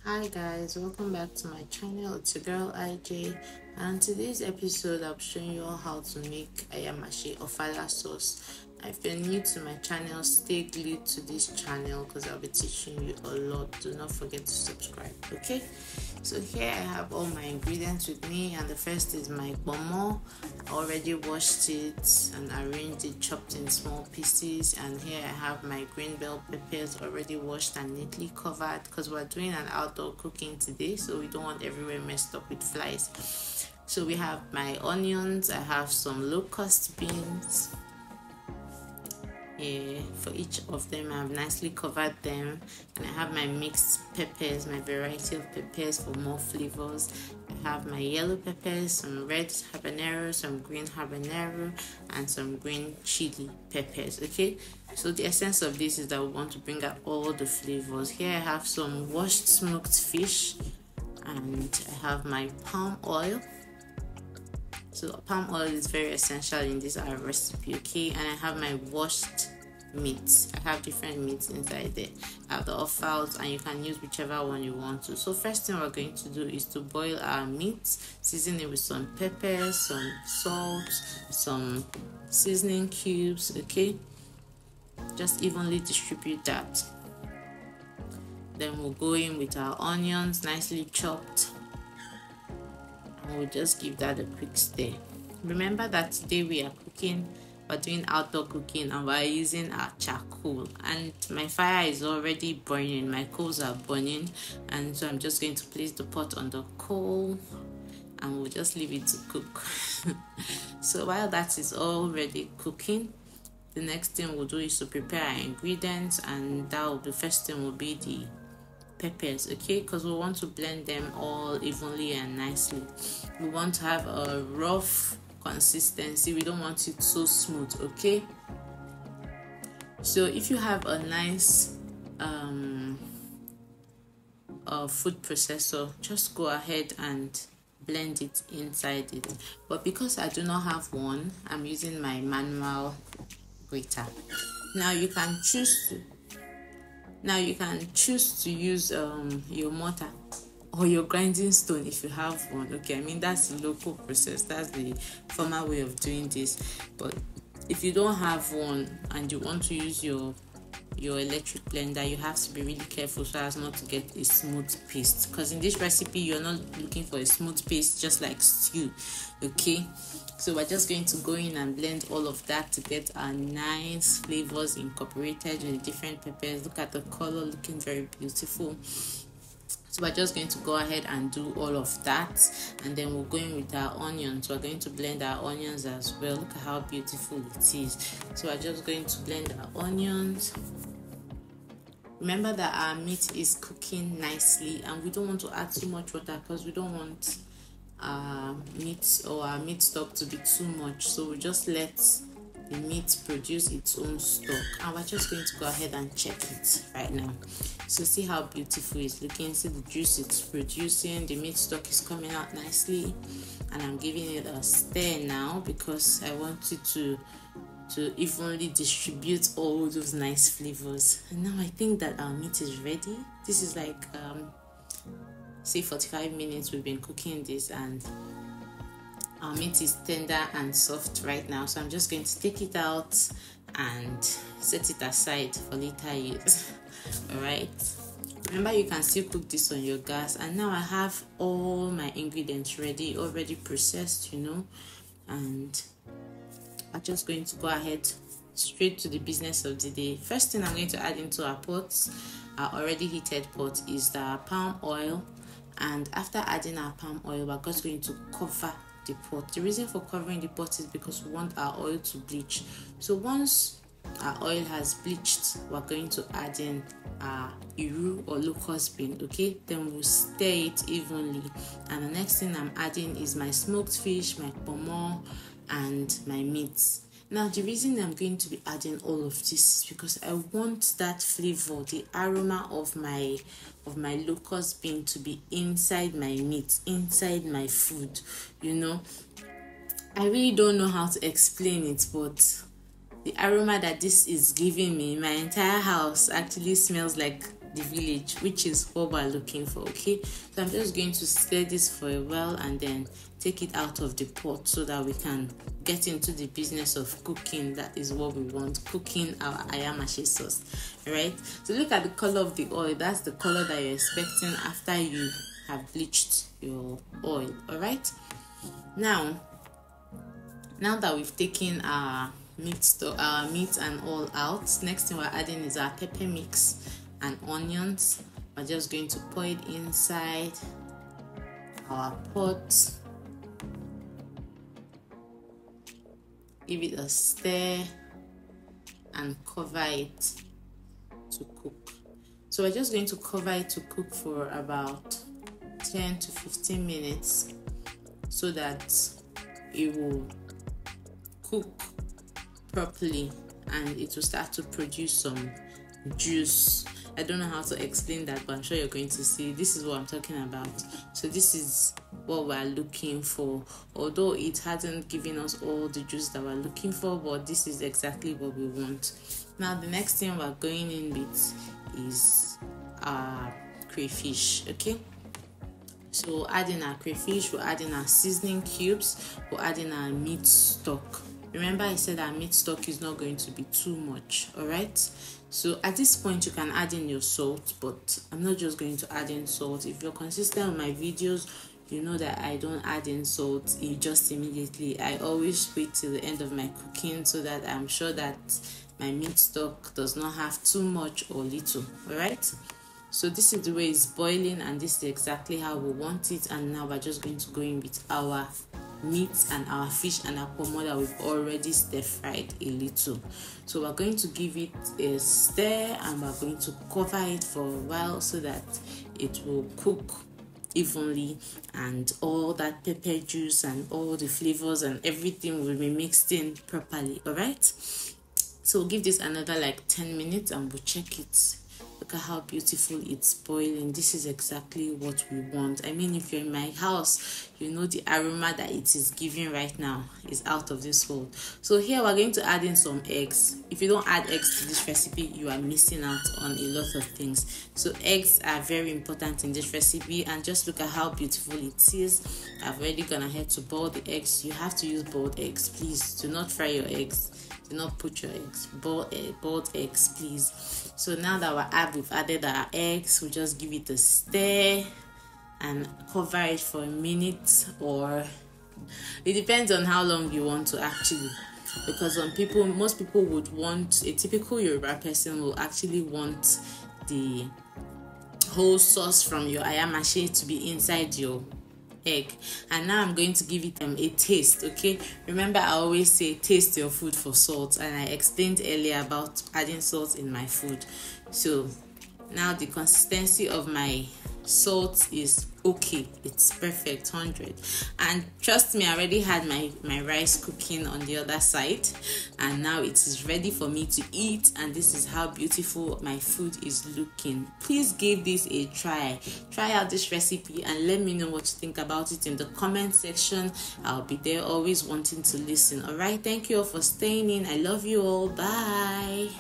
Hi guys, welcome back to my channel. It's your girl IJ, and today's episode I'm showing you all how to make AYAMASE OFADA sauce. If you're new to my channel, stay glued to this channel because I'll be teaching you a lot. Do not forget to subscribe, okay? So here I have all my ingredients with me, and the first is my bonnet. I already washed it and arranged it, chopped in small pieces. And here I have my green bell peppers already washed and neatly covered because we're doing an outdoor cooking today, so we don't want everywhere messed up with flies. So we have my onions, I have some locust beans. For each of them I've nicely covered them, and I have my mixed peppers, my variety of peppers for more flavors. I have my yellow peppers, some red habanero, some green habanero, and some green chili peppers. Okay, so the essence of this is that we want to bring out all the flavors. Here I have some washed smoked fish, and I have my palm oil. So palm oil is very essential in this recipe, okay? And I have my washed meats. I have different meats inside there. I have the offals, and you can use whichever one you want to. So first thing we're going to do is to boil our meat, season it with some pepper, some salt, some seasoning cubes, okay? Just evenly distribute that. Then we'll go in with our onions, nicely chopped. We'll just give that a quick stir. Remember that today we're doing outdoor cooking, and we're using our charcoal, and my fire is already burning, my coals are burning, and so I'm just going to place the pot on the coal and we'll just leave it to cook. So while that is already cooking, the next thing we'll do is to prepare our ingredients, and the first thing will be the peppers, okay, because we want to blend them all evenly and nicely. We want to have a rough consistency, we don't want it so smooth, okay? So if you have a nice food processor, just go ahead and blend it inside it, but because I do not have one, I'm using my manual grater. Now you can choose to use your mortar or your grinding stone if you have one, okay? I mean, that's the local process, that's the formal way of doing this. But if you don't have one and you want to use your electric blender, you have to be really careful so as not to get a smooth paste, because in this recipe you're not looking for a smooth paste just like stew, okay? So we're just going to go in and blend all of that to get our nice flavors incorporated with the different peppers. Look at the color, looking very beautiful. So we're just going to go ahead and do all of that, and then we'll go in with our onions. We're going to blend our onions as well. Look at how beautiful it is. So we're just going to blend our onions. Remember that our meat is cooking nicely, and we don't want to add too much water because we don't want our meat stock to be too much. So we just let the meat produce its own stock, and we're just going to go ahead and check it right now. So see how beautiful it's looking, see the juice it's producing, the meat stock is coming out nicely, and I'm giving it a stir now because I want it to evenly distribute all those nice flavors. And now I think that our meat is ready. This is like say 45 minutes we've been cooking this, and our meat is tender and soft right now. So I'm just going to take it out and set it aside for later use. All right, remember you can still cook this on your gas. And now I have all my ingredients ready, already processed, you know, and I'm just going to go ahead straight to the business of the day. First thing I'm going to add into our pots, our already heated pot, is the palm oil. And after adding our palm oil, we're just going to cover the pot. The reason for covering the pot is because we want our oil to bleach. So once our oil has bleached, we're going to add in our iru or locust bean, okay? Then we'll stir it evenly, and the next thing I'm adding is my smoked fish, my bonnet, and my meats. Now the reason I'm going to be adding all of this is because I want that flavor, the aroma of my locust bean to be inside my meat, inside my food, you know. I really don't know how to explain it, but the aroma that this is giving me, my entire house actually smells like the village, which is what we're looking for. Okay, so I'm just going to stir this for a while and then take it out of the pot so that we can get into the business of cooking. That is what we want, cooking our AYAMASE sauce. All right, so look at the color of the oil. That's the color that you're expecting after you have bleached your oil. All right, now that we've taken our meat and all out, next thing we're adding is our pepper mix and onions. We're just going to pour it inside our pot, give it a stir and cover it to cook. So we're just going to cover it to cook for about 10 to 15 minutes so that it will cook properly and it will start to produce some juice. I don't know how to explain that, but I'm sure you're going to see. This is what I'm talking about. So this is what we're looking for, although it hasn't given us all the juice that we're looking for, but this is exactly what we want. Now the next thing we're going in with is our crayfish. Okay, so adding our crayfish, we're adding our seasoning cubes, we're adding our meat stock. Remember I said our meat stock is not going to be too much. All right, so at this point you can add in your salt, but I'm not just going to add in salt. If you're consistent with my videos, you know that I don't add in salt just immediately. I always wait till the end of my cooking so that I'm sure that my meat stock does not have too much or little. All right, so this is the way it's boiling and this is exactly how we want it. And now we're just going to go in with our meat and our fish and our pomo that we've already stir fried a little. So we're going to give it a stir and we're going to cover it for a while so that it will cook evenly and all that pepper juice and all the flavors and everything will be mixed in properly. All right, so we'll give this another like 10 minutes and we'll check it. Look at how beautiful it's boiling. This is exactly what we want. I mean, if you're in my house, you know the aroma that it is giving right now is out of this world. So here we're going to add in some eggs. If you don't add eggs to this recipe, you are missing out on a lot of things. So eggs are very important in this recipe, and just look at how beautiful it is. I've already gone ahead to boil the eggs. You have to use boiled eggs. Please do not fry your eggs. Do not put your eggs. Boiled eggs, please. So now that we've added our eggs, we'll just give it a stir and cover it for a minute, or it depends on how long you want to actually, because most people would want, a typical Yoruba person will actually want the whole sauce from your AYAMASE to be inside your egg. And now I'm going to give it a taste. Okay, remember I always say taste your food for salt, and I explained earlier about adding salt in my food. So now the consistency of my salt is okay, it's perfect, 100. And trust me, I already had my rice cooking on the other side, and now it is ready for me to eat. And this is how beautiful my food is looking. Please give this a try out this recipe and let me know what you think about it in the comment section. I'll be there, always wanting to listen. All right, thank you all for staying in. I love you all. Bye.